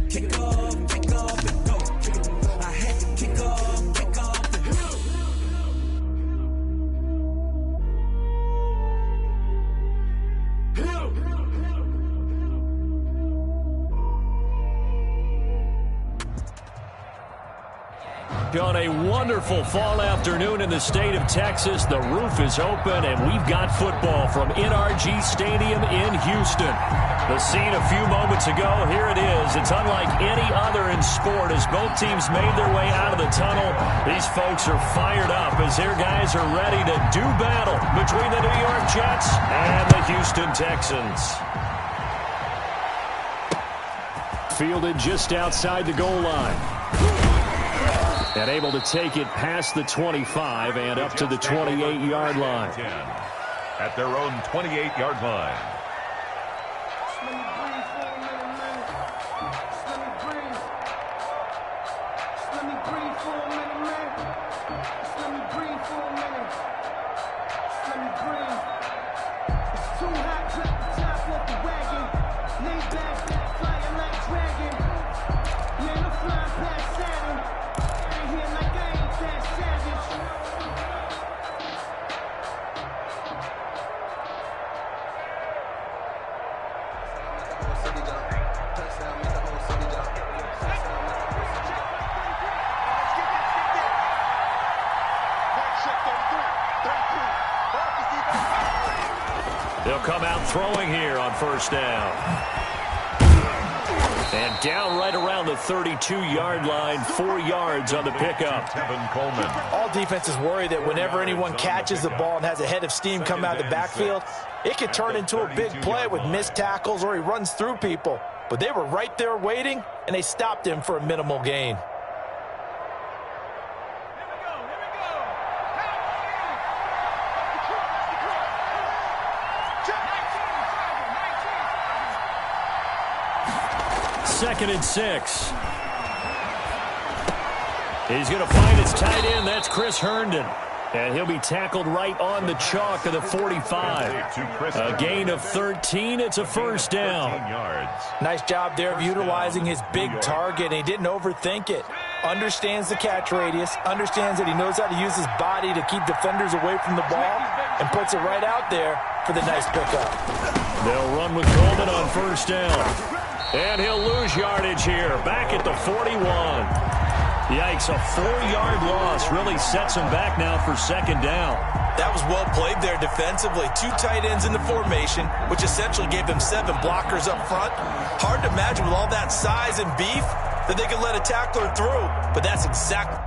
kick off, and go. I had to kick off, and On a wonderful fall afternoon in the state of Texas, the roof is open, and we've got football from NRG Stadium in Houston. The scene a few moments ago, here it is. It's unlike any other in sport as both teams made their way out of the tunnel. These folks are fired up as their guys are ready to do battle between the New York Jets and the Houston Texans. Fielded just outside the goal line. And able to take it past the 25 and up to the 28-yard line. At their own 28-yard line. They'll come out throwing here on first down. And down right around the 32-yard line, 4 yards on the pickup. All defenses worry that whenever anyone catches the ball and has a head of steam come out of the backfield, it could turn into a big play with missed tackles or he runs through people. But they were right there waiting, and they stopped him for a minimal gain. Second and 6. He's going to find his tight end. That's Chris Herndon. And he'll be tackled right on the chalk of the 45. A gain of 13. It's a first down. Nice job there of utilizing his big target. He didn't overthink it. Understands the catch radius. Understands that he knows how to use his body to keep defenders away from the ball. And puts it right out there for the nice pickup. They'll run with Coleman on first down. And he'll lose yardage here, back at the 41. Yikes, a 4-yard loss really sets him back now for second down. That was well played there defensively. 2 tight ends in the formation, which essentially gave them 7 blockers up front. Hard to imagine with all that size and beef that they could let a tackler through, but that's exactly...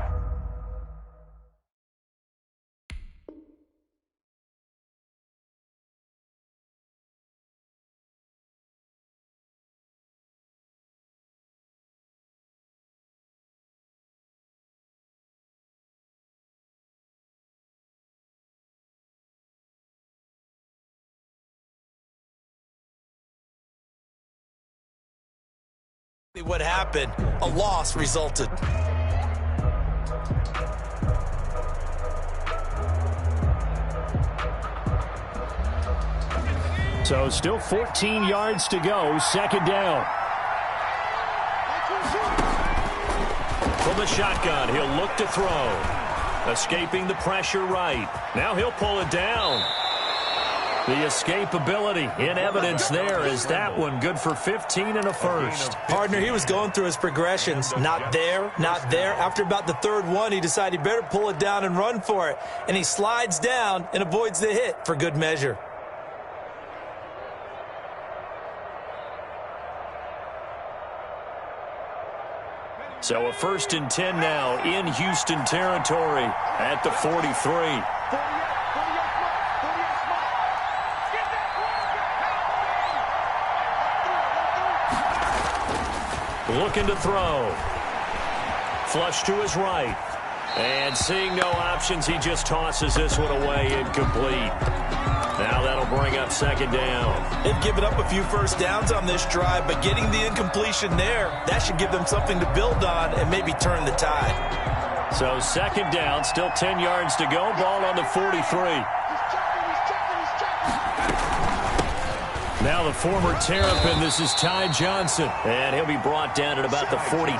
what happened. A loss resulted. So still 14 yards to go. Second down. From the shotgun, he'll look to throw. Escaping the pressure right. Now he'll pull it down. The escapability in evidence there is that one good for 15 and a first. Partner, he was going through his progressions. Not there, not there. After about the third one, he decided he better pull it down and run for it. And he slides down and avoids the hit for good measure. So a 1st and 10 now in Houston territory at the 43. Looking to throw. Flush to his right. And seeing no options, he just tosses this one away incomplete. Now that'll bring up second down. They've given up a few first downs on this drive, but getting the incompletion there, that should give them something to build on and maybe turn the tide. So second down, still 10 yards to go. Ball on the 43. Now the former Terrapin, this is Ty Johnson. And he'll be brought down at about the 42.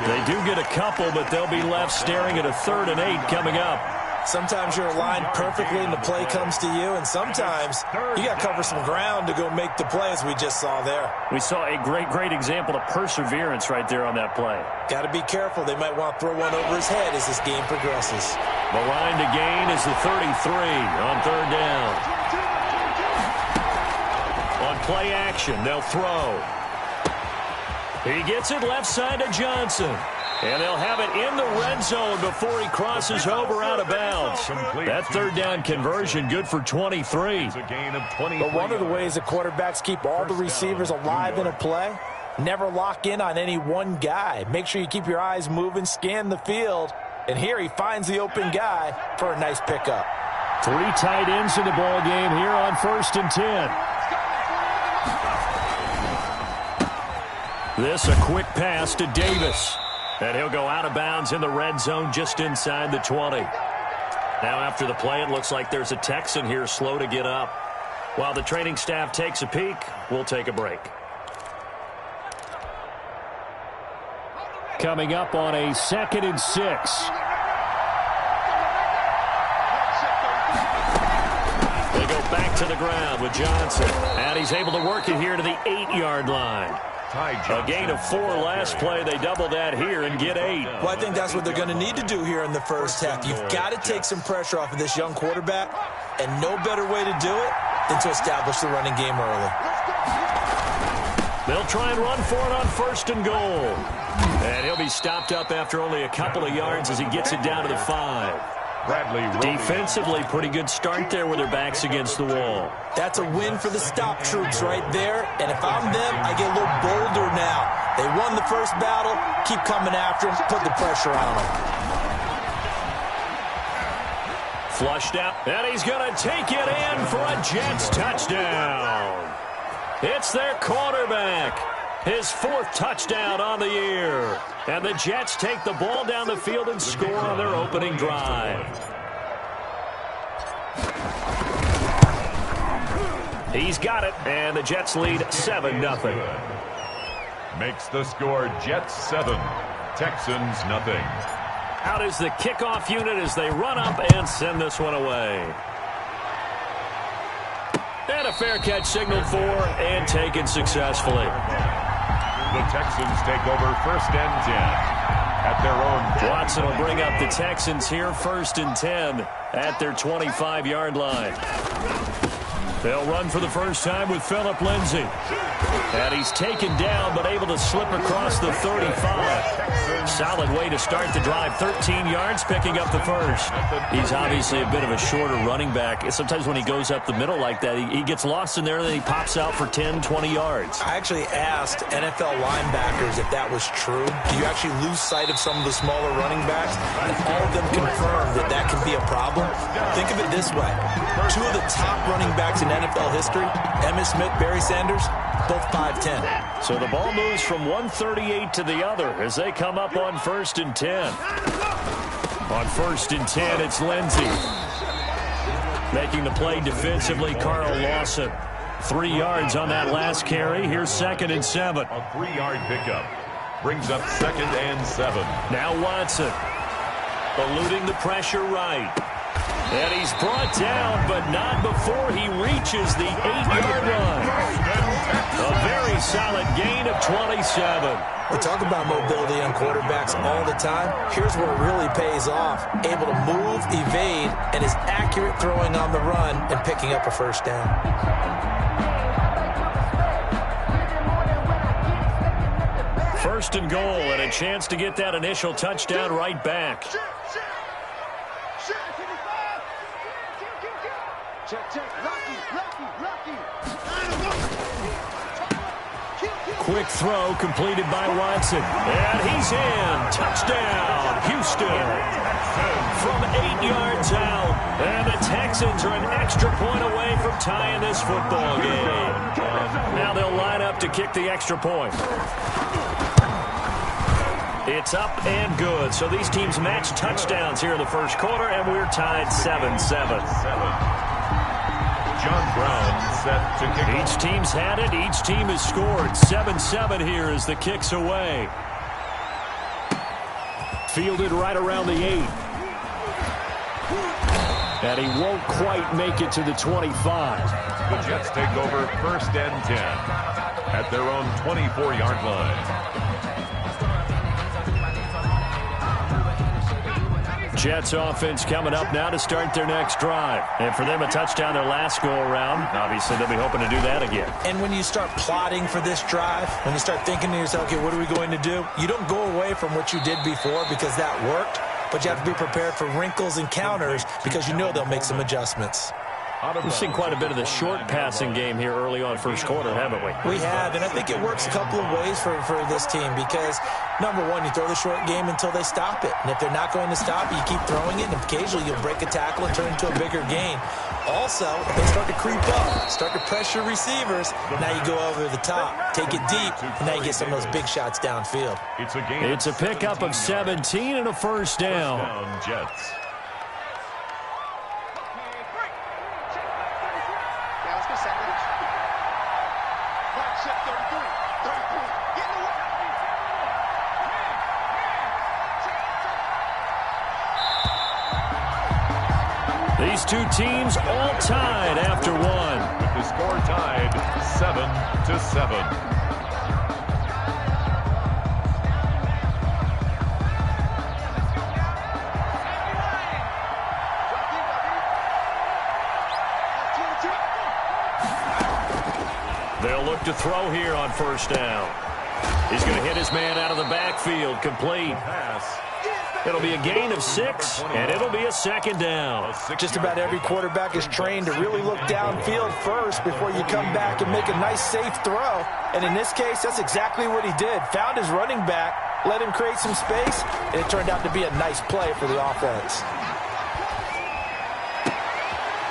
They do get a couple, but they'll be left staring at a 3rd and 8 coming up. Sometimes you're aligned perfectly and the play comes to you, and sometimes you got to cover some ground to go make the play, as we just saw there. We saw a great example of perseverance right there on that play. Got to be careful. They might want to throw one over his head as this game progresses. The line to gain is the 33 on 3rd down. On play action, they'll throw. He gets it left side to Johnson. And they'll have it in the red zone before he crosses over out of bounds. That 3rd down conversion good for 23. But one of the ways the quarterbacks keep all the receivers alive in a play, never lock in on any one guy. Make sure you keep your eyes moving, scan the field. And here he finds the open guy for a nice pickup. 3 tight ends in the ball game here on 1st and 10. This a quick pass to Davis. And he'll go out of bounds in the red zone just inside the 20. Now after the play, it looks like there's a Texan here slow to get up. While the training staff takes a peek, we'll take a break. Coming up on a 2nd and 6. They go back to the ground with Johnson. And he's able to work it here to the 8-yard line. A gain of 4 last play. They double that here and get 8. Well, I think that's what they're going to need to do here in the first half. You've got to take some pressure off of this young quarterback, and no better way to do it than to establish the running game early. They'll try and run for it on 1st and goal. And he'll be stopped up after only a couple of yards as he gets it down to the 5. Defensively, pretty good start there with their backs against the wall. That's a win for the stop troops right there. And if I'm them, I get a little bolder now. They won the first battle. Keep coming after them. Put the pressure on them. Flushed out. And he's going to take it in for a Jets touchdown. It's their quarterback. His 4th touchdown on the year. And the Jets take the ball down the field and score on their opening drive. He's got it, and the Jets lead 7-0. Makes the score Jets 7, Texans nothing. Out is the kickoff unit as they run up and send this one away. And a fair catch signaled for and taken successfully. The Texans take over 1st and 10 at their own 10. Watson will bring up the Texans here 1st and 10 at their 25-yard line. They'll run for the first time with Phillip Lindsay. And he's taken down but able to slip across the 35. Solid way to start the drive. 13 yards picking up the 1st. He's obviously a bit of a shorter running back. Sometimes when he goes up the middle like that, he gets lost in there and then he pops out for 10, 20 yards. I actually asked NFL linebackers if that was true. Do you actually lose sight of some of the smaller running backs? And all of them confirmed that that can be a problem. Think of it this way. 2 of the top running backs in NFL history, Emmitt Smith, Barry Sanders, both 5'10". So the ball moves from 138 to the other as they come up on 1st and 10. On 1st and 10, it's Lindsay. Making the play defensively, Carl Lawson. 3 yards on that last carry. Here's 2nd and 7. A 3-yard pickup brings up 2nd and 7. Now Watson. Eluding the pressure right. And he's brought down, but not before he reaches the 8-yard line. A very solid gain of 27. We talk about mobility on quarterbacks all the time. Here's where it really pays off. Able to move, evade, and is accurate throwing on the run and picking up a 1st down. First and goal and a chance to get that initial touchdown right back. Quick throw completed by Watson. And he's in. Touchdown, Houston. From 8 yards out. And the Texans are an extra point away from tying this football game. Now they'll line up to kick the extra point. It's up and good. So these teams match touchdowns here in the first quarter, and we're tied 7-7. John Brown set to kick. Each team's had it. Each team has scored. 7-7 here as the kick's away. Fielded right around the 8. And he won't quite make it to the 25. The Jets take over 1st and 10 at their own 24-yard line. Jets offense coming up now to start their next drive. And for them, a touchdown their last go-around. Obviously, they'll be hoping to do that again. And when you start plotting for this drive, when you start thinking to yourself, okay, what are we going to do? You don't go away from what you did before because that worked, but you have to be prepared for wrinkles and counters because you know they'll make some adjustments. We've seen quite a bit of the short passing game here early on first quarter, haven't we? We have, and I think it works a couple of ways for this team because, number one, you throw the short game until they stop it. And if they're not going to stop it, you keep throwing it, and occasionally you'll break a tackle and turn it into a bigger gain. Also, if they start to creep up, start to pressure receivers, now you go over the top, take it deep, and now you get some of those big shots downfield. It's a pickup of 17 and a first down. Jets. These two teams all tied after one. With the score tied 7-7. They'll look to throw here on first down. He's going to hit his man out of the backfield, complete. It'll be a gain of 6, and it'll be a second down. Just about every quarterback is trained to really look downfield first before you come back and make a nice, safe throw. And in this case, that's exactly what he did. Found his running back, let him create some space, and it turned out to be a nice play for the offense.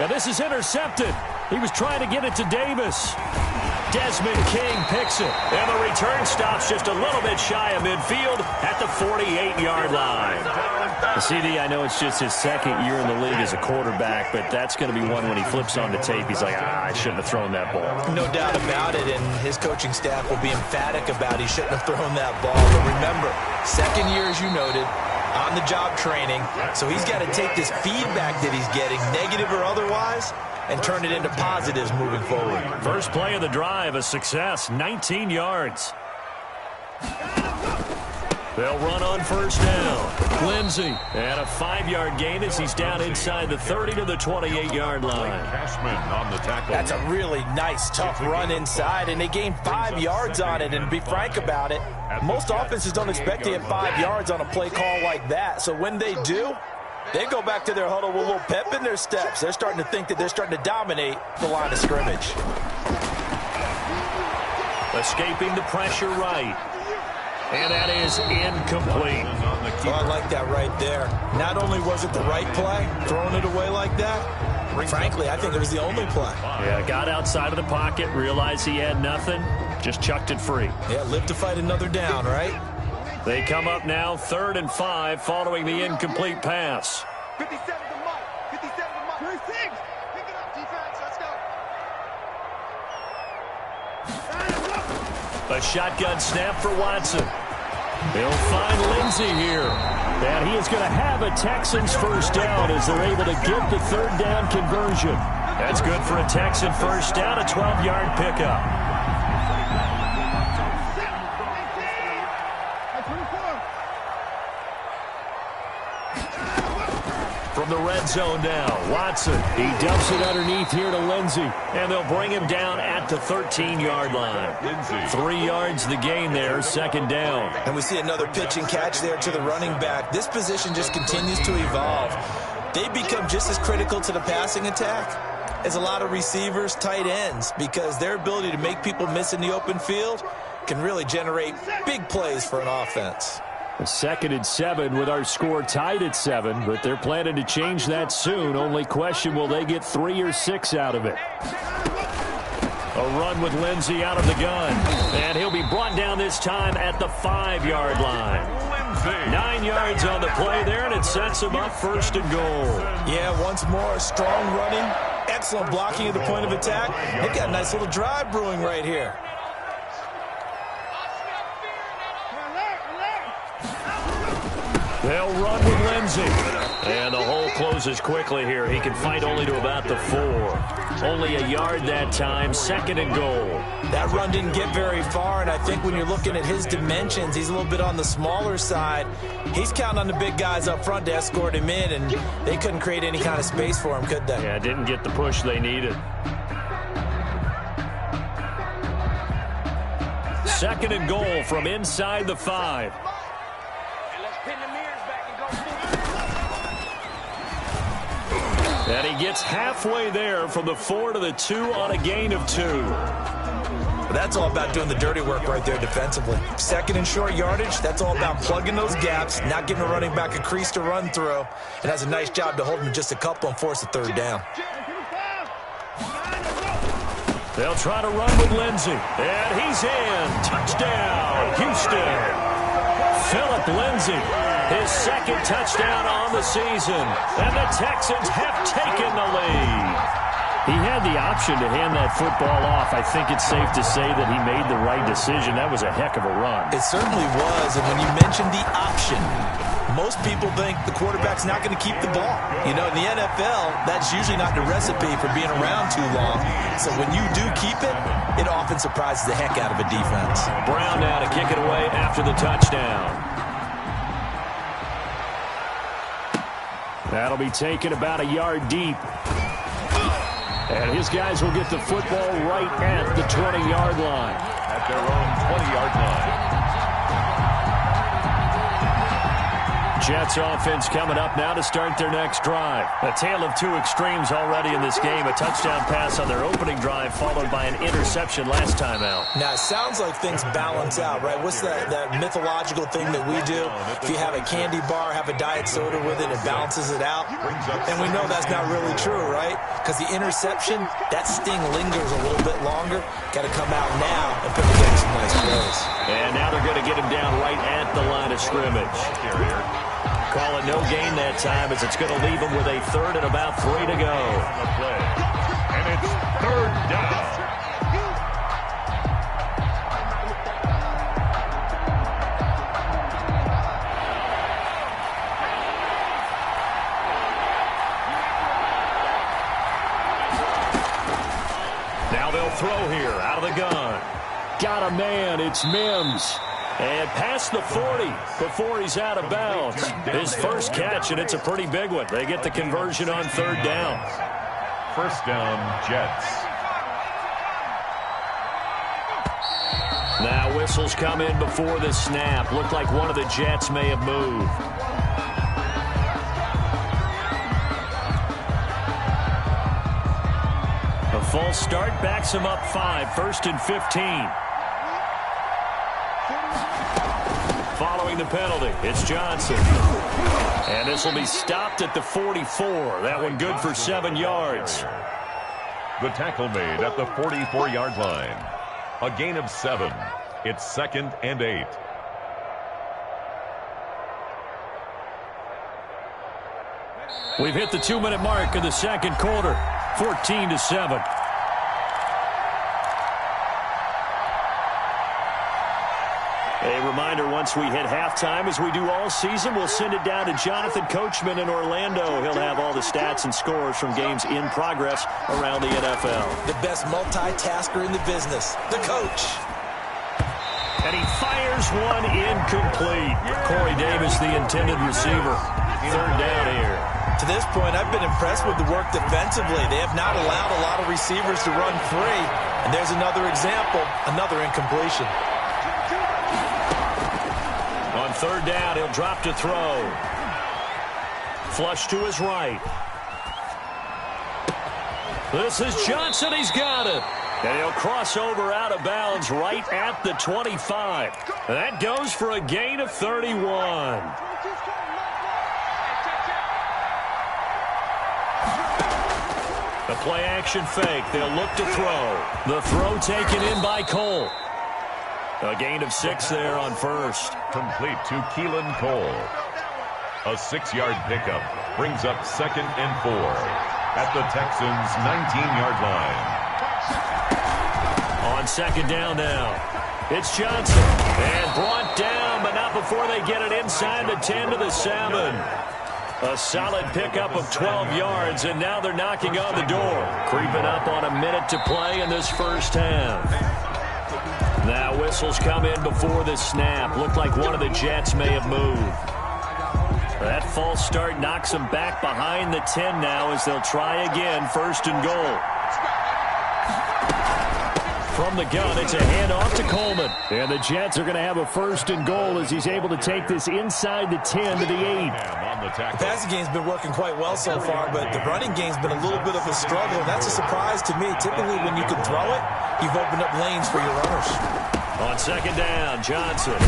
Now this is intercepted. He was trying to get it to Davis. Desmond King picks it, and the return stops just a little bit shy of midfield at the 48-yard line. CD, I know it's just his second year in the league as a quarterback, but that's going to be one when he flips on the tape. He's like, I shouldn't have thrown that ball. No doubt about it, and his coaching staff will be emphatic about he shouldn't have thrown that ball. But remember, second year, as you noted, on-the-job training, so he's got to take this feedback that he's getting, negative or otherwise, and turn it into positives moving forward. First play of the drive, a success, 19 yards. They'll run on first down. Lindsey, and a 5-yard gain as he's down inside the 30 to the 28-yard line. Cashman on the tackle. That's a really nice, tough run inside, and they gained 5 yards on it. And to be frank about it, most offenses don't expect to get 5 yards on a play call like that. So when they do, they go back to their huddle with a little pep in their steps. They're starting to think that they're starting to dominate the line of scrimmage. Escaping the pressure right. And that is incomplete. Oh, I like that right there. Not only was it the right play, throwing it away like that, frankly, I think it was the only play. Yeah, got outside of the pocket, realized he had nothing, just chucked it free. Yeah, live to fight another down, right? They come up now 3rd and 5 following the incomplete pass. 57 to Mike. 57 to Mike. 36. Pick it up, defense. Let's go. A shotgun snap for Watson. They'll find Lindsey here. And he is going to have a Texans first down as they're able to get the 3rd down conversion. That's good for a Texan first down, a 12-yard pickup. From the red zone now, Watson. He dumps it underneath here to Lindsey. And they'll bring him down at the 13-yard line. 3 yards the gain there, second down. And we see another pitch and catch there to the running back. This position just continues to evolve. They become just as critical to the passing attack as a lot of receivers, tight ends, because their ability to make people miss in the open field can really generate big plays for an offense. 2nd and 7 with our score tied at 7, but they're planning to change that soon. Only question, will they get 3 or 6 out of it? A run with Lindsey out of the gun, and he'll be brought down this time at the 5-yard line. 9 yards on the play there, and it sets him up 1st and goal. Yeah, once more, strong running, Excellent blocking at the point of attack. They've got a nice little drive brewing right here. They'll run with Lindsey. And the hole closes quickly here. He can fight only to about the 4. Only a yard that time, 2nd and goal. That run didn't get very far, and I think when you're looking at his dimensions, he's a little bit on the smaller side. He's counting on the big guys up front to escort him in, and they couldn't create any kind of space for him, could they? Yeah, didn't get the push they needed. 2nd and goal from inside the 5. And he gets halfway there from the 4 to the 2 on a gain of 2. But that's all about doing the dirty work right there defensively. 2nd and short yardage, that's all about plugging those gaps, not giving a running back a crease to run through. It has a nice job to hold him just a couple and force a 3rd down. They'll try to run with Lindsey. And he's in. Touchdown, Houston. Philip Lindsey, his 2nd touchdown on the season. And the Texans have taken the lead. He had the option to hand that football off. I think it's safe to say that he made the right decision. That was a heck of a run. It certainly was. And when you mentioned the option, most people think the quarterback's not going to keep the ball. You know, in the NFL, that's usually not the recipe for being around too long. So when you do keep it, it often surprises the heck out of a defense. Brown now to kick it away after the touchdown. That'll be taken about a yard deep. And his guys will get the football right at the 20-yard line. At their own 20-yard line. Jets offense coming up now to start their next drive. A tale of 2 extremes already in this game. A touchdown pass on their opening drive followed by an interception last time out. Now, it sounds like things balance out, right? What's that mythological thing that we do? If you have a candy bar, have a diet soda with it, it balances it out. And we know that's not really true, right? Because the interception, that sting lingers a little bit longer. Got to come out now and put together some nice plays. And now they're going to get him down right at the line of scrimmage. Call it no gain that time as it's going to leave him with a 3rd and about 3 to go. And it's 3rd down. Now they'll throw here out of the gun. Got a man. It's Mims. And past the 40 before he's out of bounds. His first catch, and it's a pretty big one. They get the conversion on 3rd down. 1st down, Jets. Now whistles come in before the snap. Looked like one of the Jets may have moved. A false start backs him up 5, 1st and 15. Following the penalty, it's Johnson. And this will be stopped at the 44. That one good for 7 yards. The tackle made at the 44-yard line. A gain of 7. It's 2nd and 8. We've hit the 2-minute mark of the 2nd quarter. 14-7. A reminder, once we hit halftime, as we do all season, we'll send it down to Jonathan Coachman in Orlando. He'll have all the stats and scores from games in progress around the NFL. The best multitasker in the business, the coach. And he fires one incomplete. Corey Davis, the intended receiver. 3rd down here. To this point, I've been impressed with the work defensively. They have not allowed a lot of receivers to run free. And there's another example, another incompletion. On 3rd down, he'll drop to throw. Flush to his right. This is Johnson. He's got it. And he'll cross over out of bounds right at the 25. That goes for a gain of 31. The play action fake. They'll look to throw. The throw taken in by Cole. A gain of 6 there on 1st. Complete to Keelan Cole. A 6-yard pickup brings up 2nd and 4. at the Texans' 19-yard line. On second down now, it's Johnson. And brought down, but not before they get it inside the 10 to the 7. A solid pickup of 12 yards, and now they're knocking on the door. Creeping up on a minute to play in this first half. Now whistles come in before the snap. Looked like one of the Jets may have moved. That false start knocks them back behind the 10 now as they'll try again, first and goal. From the gun, it's a handoff to Coleman. And the Jets are going to have a first and goal as he's able to take this inside the 10 to the 8. The passing game's been working quite well so far, but the running game's been a little bit of a struggle, and that's a surprise to me. Typically, when you can throw it, you've opened up lanes for your runners. On second down, Johnson.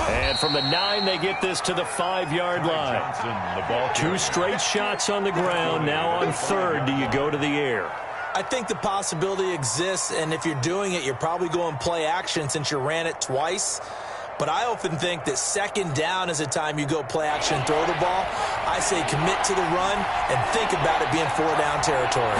And from the 9, they get this to the 5-yard line. Two straight shots on the ground. Now on third, do you go to the air? I think the possibility exists, and if you're doing it, you're probably going play action since you ran it twice. But I often think that second down is a time you go play action and throw the ball. I say commit to the run and think about it being 4-down territory.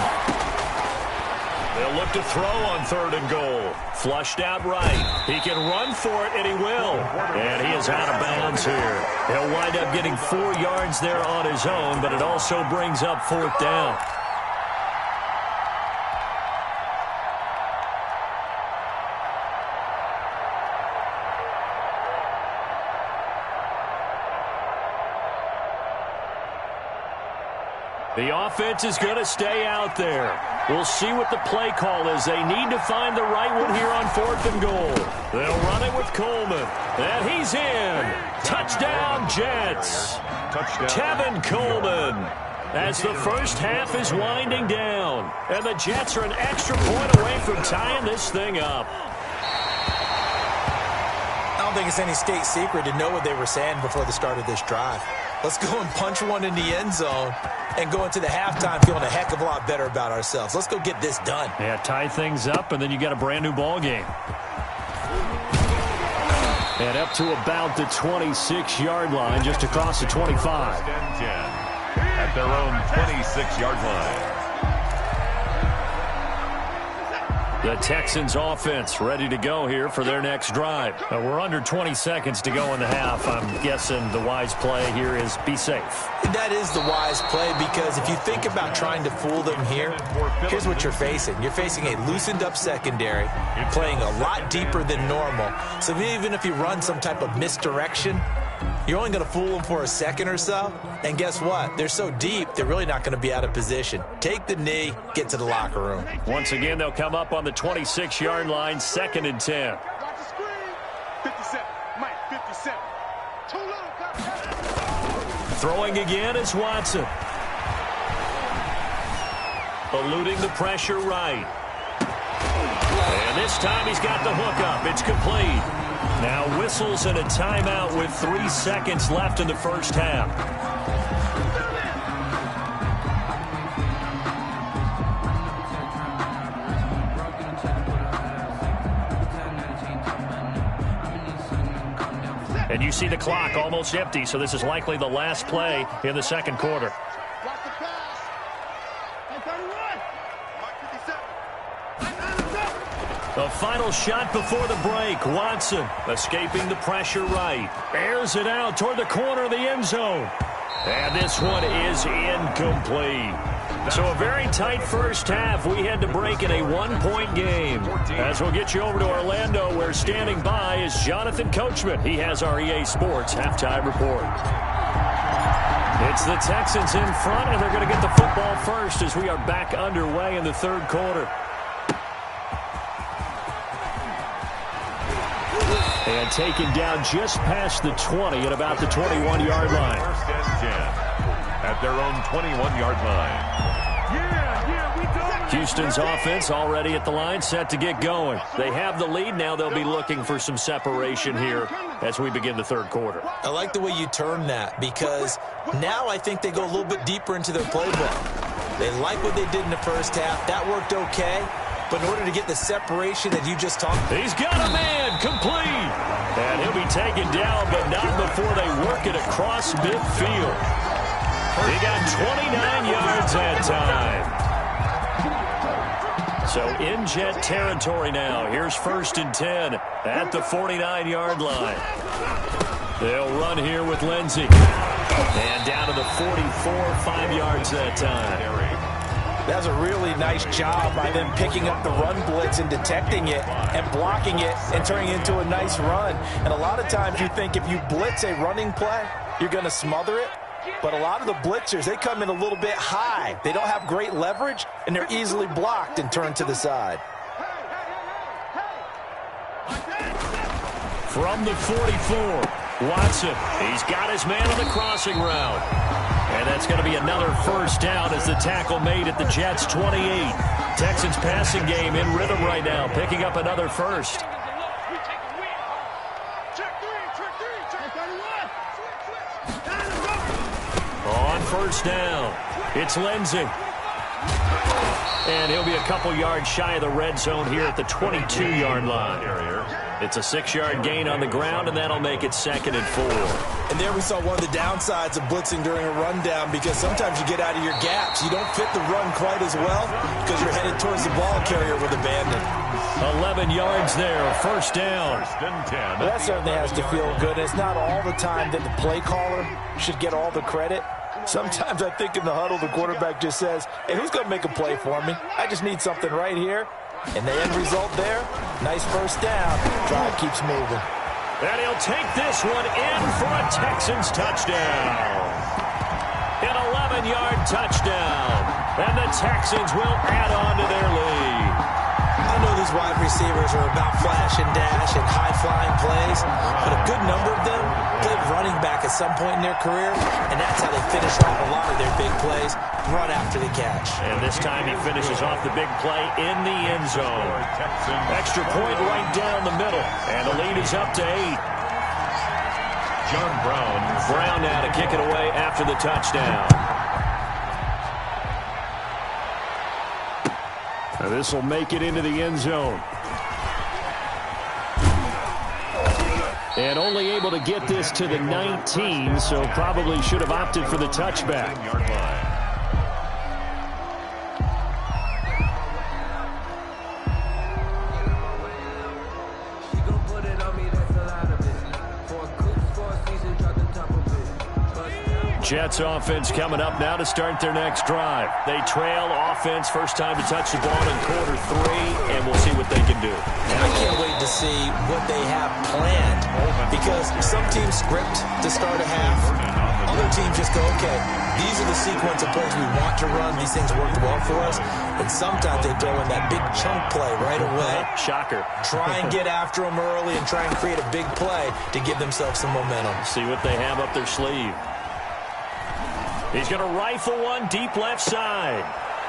They'll look to throw on third and goal. Flushed out right. He can run for it, and he will. And he is out of bounds here. He'll wind up getting 4 yards there on his own, but it also brings up 4th down. The offense is going to stay out there. We'll see what the play call is. They need to find the right one here on 4th and goal. They'll run it with Coleman. And he's in. Touchdown, Jets. Tevin Coleman. As the first half is winding down. And the Jets are an extra point away from tying this thing up. I don't think it's any state secret to know what they were saying before the start of this drive. Let's go and punch one in the end zone and go into the halftime feeling a heck of a lot better about ourselves. Let's go get this done. Yeah, tie things up, and then you got a brand-new ball game. And up to about the 26-yard line, just across the 25. At their own 26-yard line. The Texans offense ready to go here for their next drive. We're under 20 seconds to go in the half. I'm guessing the wise play here is be safe. That is the wise play, because if you think about trying to fool them here, here's what you're facing. You're facing a loosened up secondary, playing a lot deeper than normal. So even if you run some type of misdirection, you're only going to fool them for a second or so. And guess what? They're so deep, they're really not going to be out of position. Take the knee, get to the locker room. Once again, they'll come up on the 26-yard line, 2nd and 10. Watch the screen. 57. Mike, 57. Too low. Throwing again is Watson. Eluding the pressure right. And this time he's got the hook up. It's complete. Now whistles and a timeout with 3 seconds left in the first half. And you see the clock almost empty, so this is likely the last play in the second quarter. Watch the pass. 31. Mike, 57. The final shot before the break. Watson escaping the pressure right. Airs it out toward the corner of the end zone. And this one is incomplete. So a very tight first half. We had to break in a 1-point game. As we'll get you over to Orlando, where standing by is Jonathan Coachman. He has our EA Sports halftime report. It's the Texans in front, and they're going to get the football first as we are back underway in the third quarter. And taken down just past the 20 at about the 21-yard line. First and 10 at their own 21-yard line. Houston's offense already at the line, set to get going. They have the lead. Now they'll be looking for some separation here as we begin the third quarter. I like the way you turn that, because now I think they go a little bit deeper into their playbook. They like what they did in the first half. That worked okay. But in order to get the separation that you just talked about. He's got a man, complete. And he'll be taken down, but not before they work it across midfield. He got 29 yards that time. So in Jet territory now. Here's 1st and 10 at the 49-yard line. They'll run here with Lindsey. And down to the 44, 5 yards that time. That's a really nice job by them picking up the run blitz and detecting it and blocking it and turning it into a nice run. And a lot of times you think if you blitz a running play, you're going to smother it. But a lot of the blitzers, they come in a little bit high. They don't have great leverage, and they're easily blocked and turned to the side. From the 44, Watson. He's got his man on the crossing route. And that's going to be another first down as the tackle made at the Jets' 28. Texans passing game in rhythm right now, picking up another first. On first down, it's Lindsey. And he'll be a couple yards shy of the red zone here at the 22-yard line. It's a 6-yard gain on the ground, and that'll make it 2nd and 4. And there we saw one of the downsides of blitzing during a rundown, because sometimes you get out of your gaps. You don't fit the run quite as well because you're headed towards the ball carrier with abandon. 11 yards there, first down. Well, that certainly has to feel good. It's not all the time that the play caller should get all the credit. Sometimes I think in the huddle, the quarterback just says, hey, who's going to make a play for me? I just need something right here. And the end result there, nice first down. Drive keeps moving. And he'll take this one in for a Texans touchdown. An 11-yard touchdown. And the Texans will add on to their lead. I know these wide receivers are about flash and dash and high-flying plays, but a good number of them played running back at some point in their career, and that's how they finish off a lot of their big plays, run after the catch. And this time he finishes off the big play in the end zone. Extra point right down the middle, and the lead is up to 8. John Brown. Brown now to kick it away after the touchdown. Now this will make it into the end zone. And only able to get this to the 19, so probably should have opted for the touchback. Jets offense coming up now to start their next drive. They trail offense, first time to touch the ball in quarter 3, and we'll see what they can do. And I can't wait to see what they have planned, because some teams script to start a half. Other teams just go, okay, these are the sequence of plays we want to run. These things worked well for us. And sometimes they throw in that big chunk play right away. Shocker. Try and get after them early and try and create a big play to give themselves some momentum. See what they have up their sleeve. He's going to rifle one deep left side.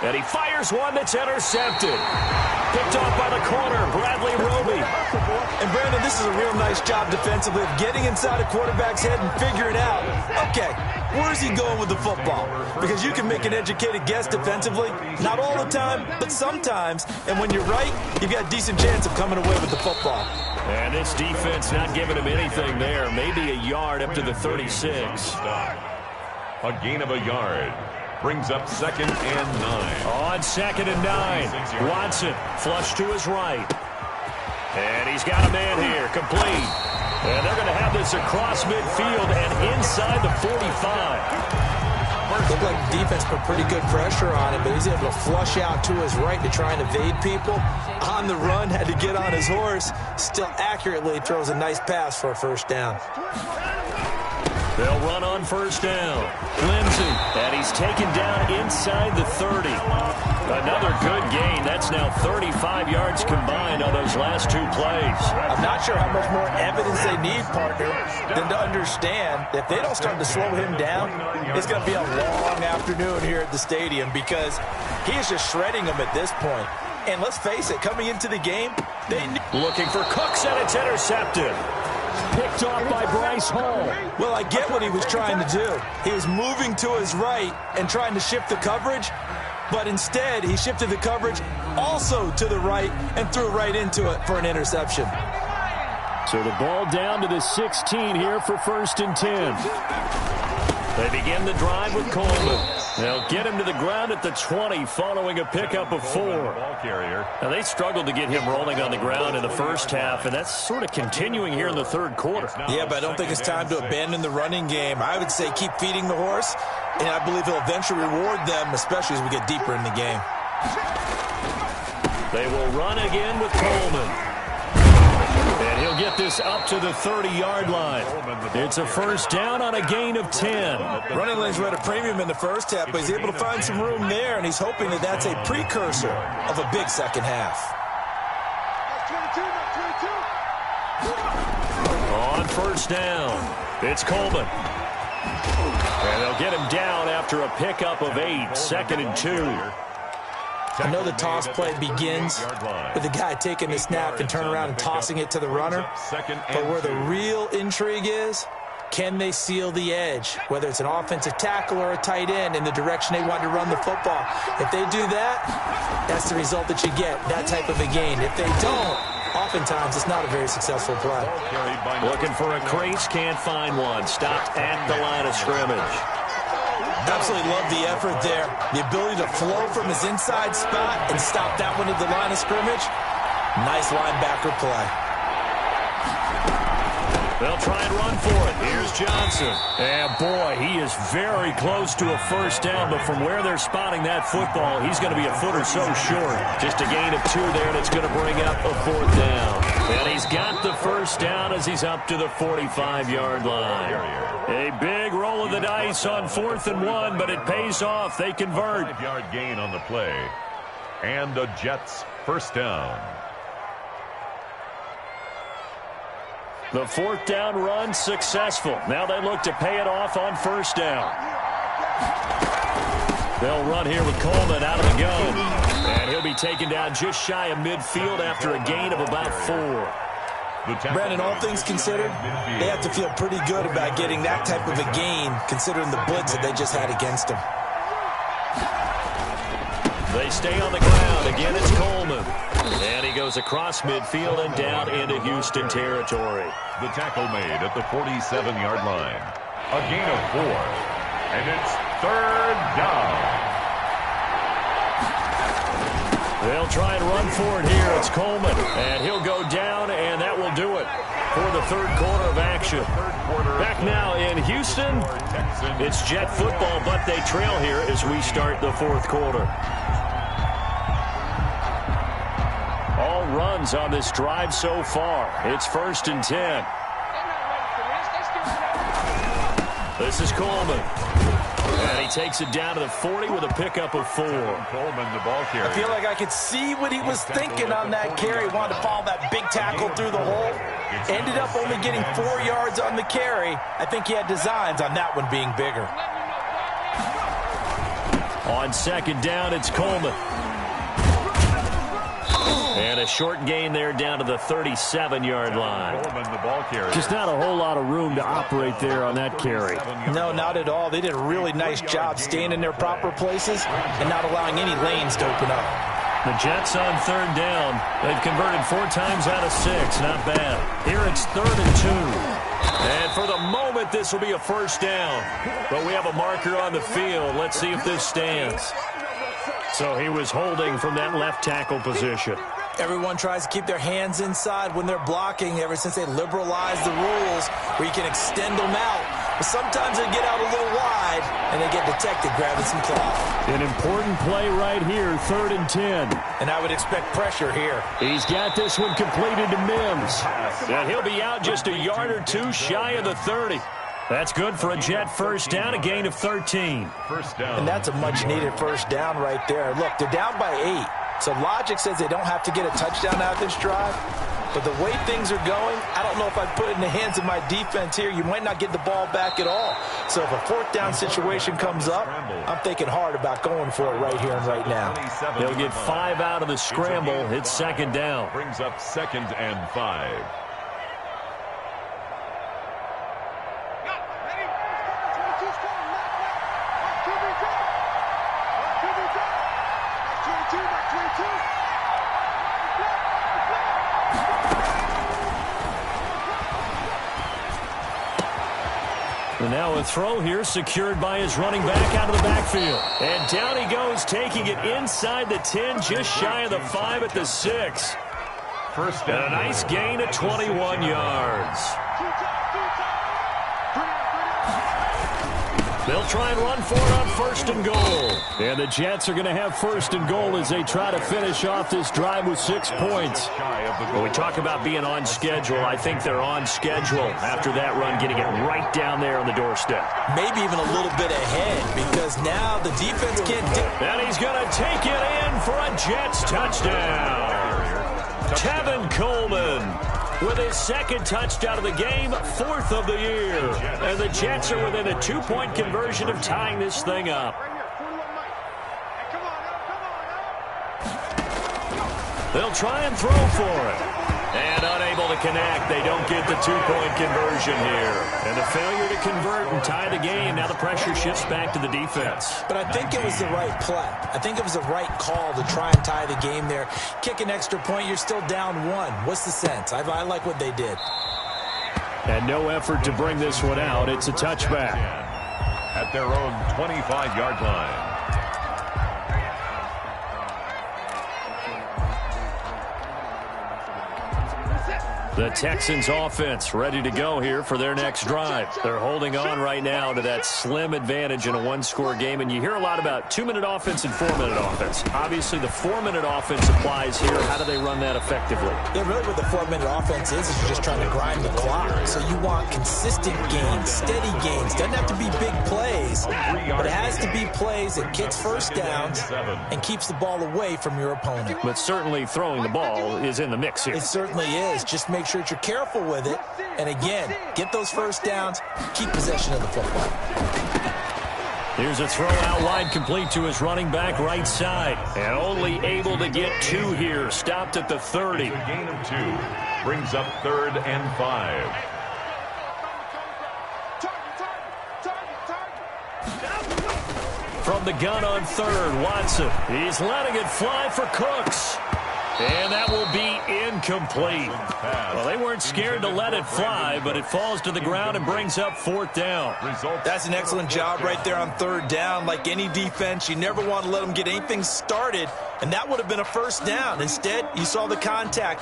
And he fires one that's intercepted. Picked off by the corner, Bradley Roby. And Brandon, this is a real nice job defensively of getting inside a quarterback's head and figuring out, okay, where's he going with the football? Because you can make an educated guess defensively. Not all the time, but sometimes. And when you're right, you've got a decent chance of coming away with the football. And this defense not giving him anything there. Maybe a yard up to the 36. A gain of a yard. Brings up 2nd and 9. On 2nd and 9. Watson flush to his right. And he's got a man here, complete. And they're going to have this across midfield and inside the 45. Looked like the defense put pretty good pressure on him, but he's able to flush out to his right to try and evade people. On the run, had to get on his horse. Still accurately throws a nice pass for a first down. They'll run on first down. Lindsey, and he's taken down inside the 30. Another good gain. That's now 35 yards combined on those last 2 plays. I'm not sure how much more evidence they need, partner, than to understand that if they don't start to slow him down, it's going to be a long afternoon here at the stadium, because he is just shredding them at this point. And let's face it, coming into the game, they looking for Cooks, and it's intercepted. Picked off by Bryce Hall. Well, I get what he was trying to do. He was moving to his right and trying to shift the coverage, but instead he shifted the coverage also to the right and threw right into it for an interception. So the ball down to the 16 here for 1st and 10. They begin the drive with Coleman. They'll get him to the ground at the 20 following a pickup of 4. Now, they struggled to get him rolling on the ground in the first half, and that's sort of continuing here in the third quarter. Yeah, but I don't think it's time to abandon the running game. I would say keep feeding the horse, and I believe he'll eventually reward them, especially as we get deeper in the game. They will run again with Coleman. And he'll get this up to the 30-yard line. It's a first down on a gain of 10. Running lanes were at a premium in the first half, but he's able to find some room there, and he's hoping that that's a precursor of a big second half. On first down, it's Coleman. And they'll get him down after a pickup of 8, 2nd and 2. I know the toss play begins with the guy taking the snap and turn around and tossing it to the runner. But where the real intrigue is, can they seal the edge, whether it's an offensive tackle or a tight end, in the direction they want to run the football? If they do that, that's the result that you get, that type of a gain. If they don't, oftentimes it's not a very successful play. Looking for a crease, can't find one. Stopped at the line of scrimmage. Absolutely love the effort there. The ability to flow from his inside spot and stop that one at the line of scrimmage. Nice linebacker play. They'll try and run for it. Here's Johnson. And boy, he is very close to a first down, but from where they're spotting that football, he's going to be a foot or so short. Just a gain of 2 there, and it's going to bring up a 4th down. And he's got the first down as he's up to the 45-yard line. A big roll of the dice on 4th and 1, but it pays off. They convert. 5-yard gain on the play. And the Jets first down. The 4th down run successful. Now they look to pay it off on first down. They'll run here with Coleman out of the gun. And he'll be taken down just shy of midfield after a gain of about 4. Brandon, all things considered, they have to feel pretty good about getting that type of a gain, considering the blitz that they just had against them. They stay on the ground. Again, it's Coleman. And he goes across midfield and down into Houston territory. The tackle made at the 47-yard line. A gain of 4. And it's 3rd down. They'll try and run for it here. It's Coleman. And he'll go down, and that will do it for the third quarter of action. Back now in Houston, it's Jet football, but they trail here as we start the 4th quarter. All runs on this drive so far. It's 1st and 10. This is Coleman. And he takes it down to the 40 with a pickup of 4. Coleman, the ball carrier. I feel like I could see what he was thinking on that carry. Wanted to follow that big tackle through the hole. Ended up only getting 4 yards on the carry. I think he had designs on that one being bigger. On 2nd down, it's Coleman. And a short gain there down to the 37-yard line. Coleman, the ball carrier. Just not a whole lot of room to operate there on that carry. No, not at all. They did a really nice job staying in their proper places and not allowing any lanes to open up. The Jets on 3rd down. They've converted 4 times out of 6. Not bad. Here it's 3rd and 2. And for the moment, this will be a first down. But we have a marker on the field. Let's see if this stands. So he was holding from that left tackle position. Everyone tries to keep their hands inside when they're blocking ever since they liberalized the rules where you can extend them out. But sometimes they get out a little wide and they get detected grabbing some cloth. An important play right here, 3rd and 10. And I would expect pressure here. He's got this one completed to Mims. And he'll be out just a yard or 2 shy of the 30. That's good for a Jet first down, a gain of 13. First down. And that's a much-needed first down right there. Look, they're down by 8. So logic says they don't have to get a touchdown out of this drive. But the way things are going, I don't know if I'd put it in the hands of my defense here. You might not get the ball back at all. So if a 4th down situation comes up, I'm thinking hard about going for it right here and right now. They'll get 5 out of the scramble. It's 2nd down. Brings up 2nd and 5. And now a throw here secured by his running back out of the backfield. And down he goes, taking it inside the 10, just shy of the 5 at the 6. First down. And a nice gain of 21 yards. They'll try and run for it on 1st and goal. And the Jets are going to have 1st and goal as they try to finish off this drive with 6 points. When we talk about being on schedule, I think they're on schedule after that run, getting it right down there on the doorstep. Maybe even a little bit ahead because now the defense can't do. And he's going to take it in for a Jets touchdown. Tevin Coleman with his 2nd touchdown of the game, 4th of the year. And the Jets are within a 2-point conversion of tying this thing up. They'll try and throw for it. And unable to connect. They don't get the 2-point conversion here. And the failure to convert and tie the game. Now the pressure shifts back to the defense. But I think it was the right play. I think it was the right call to try and tie the game there. Kick an extra point, you're still down 1. What's the sense? I like what they did. And no effort to bring this one out. It's a touchback. At their own 25-yard line. The Texans offense ready to go here for their next drive. They're holding on right now to that slim advantage in a 1-score game. And you hear a lot about 2-minute offense and 4-minute offense. Obviously, the 4-minute offense applies here. How do they run that effectively? Yeah, really what the 4-minute offense is you're just trying to grind the clock. So you want consistent gains, steady gains. Doesn't have to be big plays, but it has to be plays that gets first downs and keeps the ball away from your opponent. But certainly throwing the ball is in the mix here. It certainly is. Just make sure that you're careful with it. And again, get those first downs, keep possession of the football. Here's a throw out wide, complete to his running back right side. And only able to get 2 here. Stopped at the 30. A gain of 2. Brings up 3rd and 5. From the gun on 3rd, Watson. He's letting it fly for Cooks. And that will be incomplete. Well, they weren't scared to let it fly, but it falls to the ground and brings up 4th down. That's an excellent job right there on 3rd down. Like any defense, you never want to let them get anything started, and that would have been a 1st down. Instead, you saw the contact.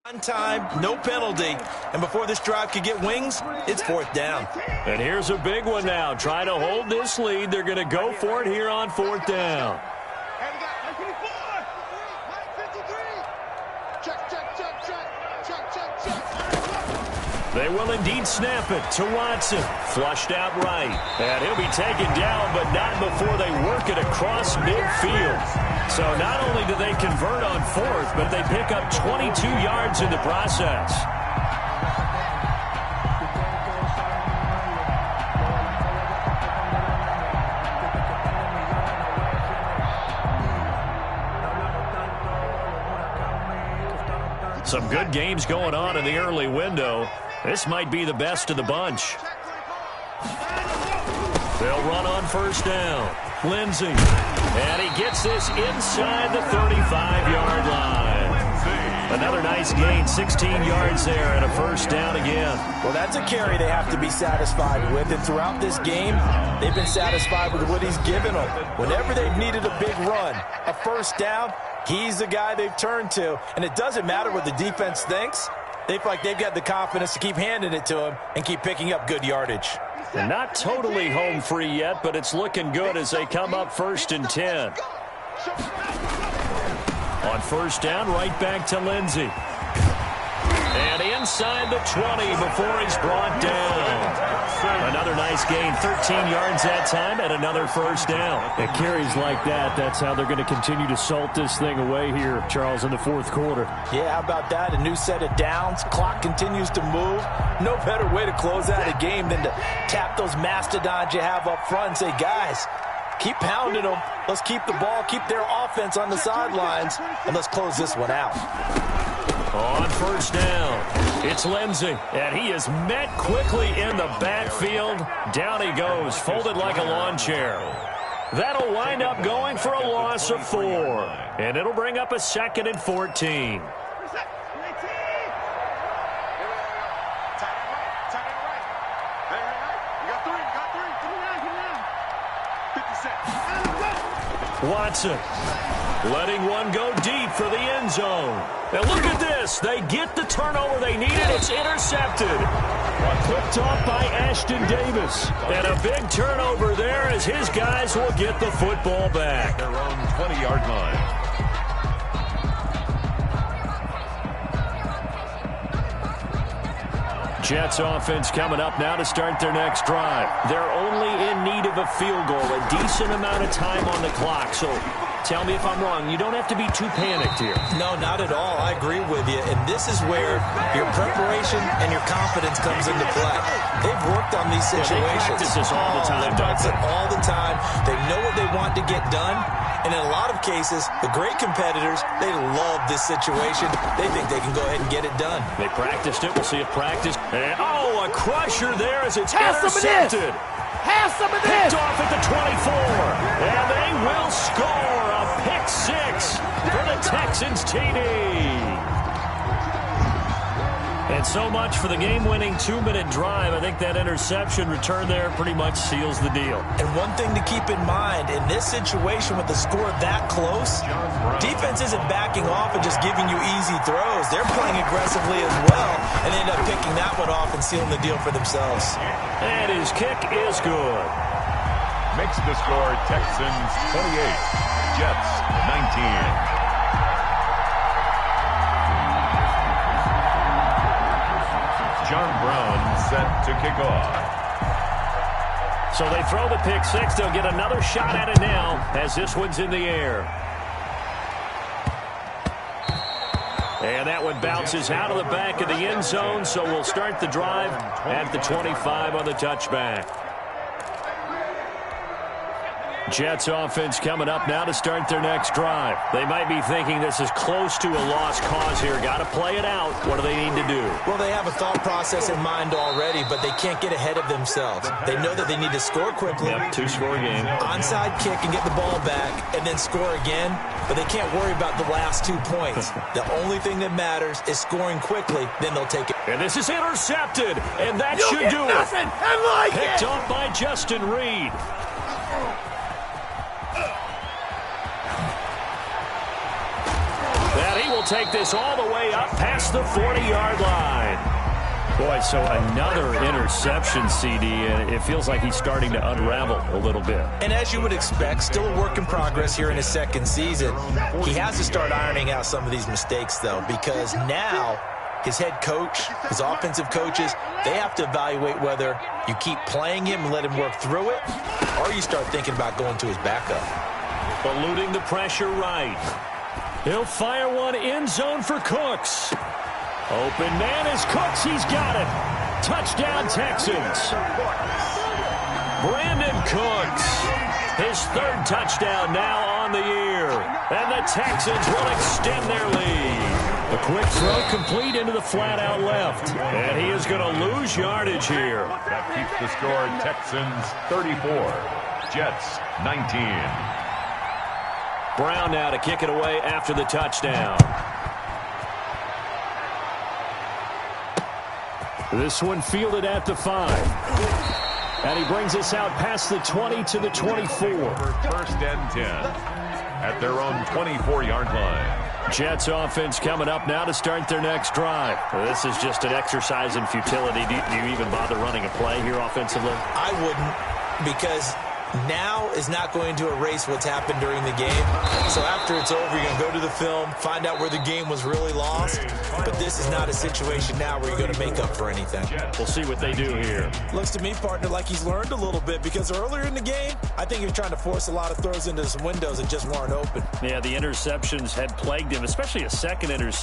On time, no penalty. And before this drive could get wings, it's 4th down. And here's a big one now. Trying to hold this lead. They're going to go for it here on 4th down. They will indeed snap it to Watson. Flushed out right. And he'll be taken down, but not before they work it across midfield. So not only do they convert on 4th, but they pick up 22 yards in the process. Some good games going on in the early window. This might be the best of the bunch. They'll run on 1st down. Lindsey. And he gets this inside the 35-yard line. Another nice gain, 16 yards there and a first down again. Well, that's a carry they have to be satisfied with. And throughout this game, they've been satisfied with what he's given them. Whenever they've needed a big run, a first down, he's the guy they've turned to. And it doesn't matter what the defense thinks. They feel like they've got the confidence to keep handing it to him and keep picking up good yardage. They're not totally home free yet, but it's looking good as they come up 1st and 10. On first down, right back to Lindsey. And inside the 20 before he's brought down. Another nice gain, 13 yards that time, and another first down. It carries like that. That's how they're going to continue to salt this thing away here, Charles, in the fourth quarter. Yeah, how about that? A new set of downs. Clock continues to move. No better way to close out a game than to tap those mastodons you have up front and say, guys, keep pounding them. Let's keep the ball, keep their offense on the sidelines, and let's close this one out. On first down, it's Lindsey, and he is met quickly in the backfield. Down he goes, folded like a lawn chair. That'll wind up going for a loss of 4, and it'll bring up a 2nd and 14. Watson letting one go deep for the end zone. And look at this. They get the turnover they needed. It's intercepted. Picked off by Ashton Davis. And a big turnover there as his guys will get the football back. Their own 20-yard line. Jets offense coming up now to start their next drive. They're only in need of a field goal, a decent amount of time on the clock. So tell me if I'm wrong. You don't have to be too panicked here. No, not at all. I agree with you. And this is where your preparation and your confidence comes into play. They've worked on these situations. They practice this all the time. They practice it all the time. They know what they want to get done. And in a lot of cases, the great competitors, they love this situation. They think they can go ahead and get it done. They practiced it. We'll see it practiced. And, oh, a crusher there as it's intercepted. Have some of this. Picked off at the 24. And they will score a pick 6 for the Texans TD. And so much for the game-winning 2-minute drive. I think that interception return there pretty much seals the deal. And one thing to keep in mind, in this situation with the score that close, defense isn't backing off and just giving you easy throws. They're playing aggressively as well, and they end up picking that one off and sealing the deal for themselves. And his kick is good. Makes the score Texans 28, Jets 19. John Brown set to kick off. So they throw the pick 6. They'll get another shot at it now as this one's in the air. And that one bounces out of the back of the end zone, so we'll start the drive at the 25 on the touchback. Jets offense coming up now to start their next drive. They might be thinking this is close to a lost cause here. Got to play it out. What do they need to do? Well, they have a thought process in mind already, but they can't get ahead of themselves. They know that they need to score quickly. Yep, 2-score game. Onside kick and get the ball back and then score again, but they can't worry about the last 2 points. The only thing that matters is scoring quickly, then they'll take it. And this is intercepted, and that should do it. Picked off by Justin Reed. Take this all the way up past the 40-yard line. Boy, so another interception, CD, and it feels like he's starting to unravel a little bit. And as you would expect, still a work in progress here in his second season. He has to start ironing out some of these mistakes, though, because now his head coach, his offensive coaches, they have to evaluate whether you keep playing him and let him work through it, or you start thinking about going to his backup. Eluding the pressure right. He'll fire one end zone for Cooks. Open man is Cooks. He's got it. Touchdown, Texans. Brandon Cooks. His 3rd touchdown now on the year. And the Texans will extend their lead. A quick throw complete into the flat out left. And he is going to lose yardage here. That keeps the score Texans 34, Jets 19. Brown now to kick it away after the touchdown. This one fielded at the 5. And he brings us out past the 20 to the 24. First and 10 at their own 24-yard line. Jets offense coming up now to start their next drive. Well, this is just an exercise in futility. Do you even bother running a play here offensively? I wouldn't, because now is not going to erase what's happened during the game. So after it's over, you're going to go to the film, find out where the game was really lost. But this is not a situation now where you're going to make up for anything. We'll see what they do here. Looks to me, partner, like he's learned a little bit, because earlier in the game, I think he was trying to force a lot of throws into some windows that just weren't open. Yeah, the interceptions had plagued him, especially a second interception.